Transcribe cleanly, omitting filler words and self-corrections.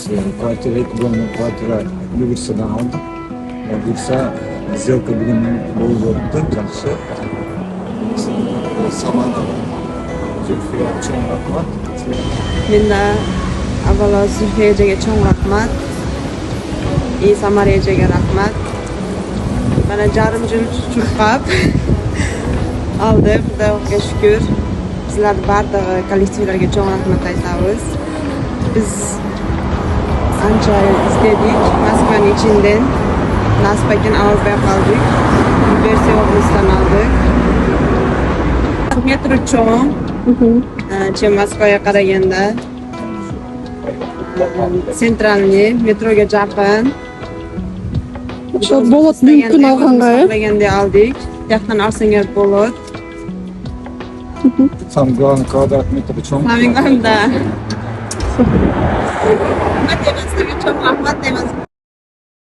Kvartira, kvartira Nilufардан aldık. Buysa сделка bugün болып өтті, жақсы. Samara, Zülfiye çok rahmat. Men de avvalo Zulfiyaga cho'ng rahmat. Samaraga rahmat. Mana jarim yil chuqab oldik, Xudoga shukr. Sizlar barcha kollektivlarga cho'ng rahmat aytamiz. Biz ancha istedik, Moskvaning ichidan nasib ekan olmay qoldik. Berdi областьdan oldik. Metro cho'ng. Moskvaga qaraganda sentralniy metroga yaqin. O'sha bo'lot mumkin olganga. Qilganda oldik. Yoqdan olsangiz bo'ladi. Там главный квадрат метр чоң. Haminganda. Rahmat deymiz.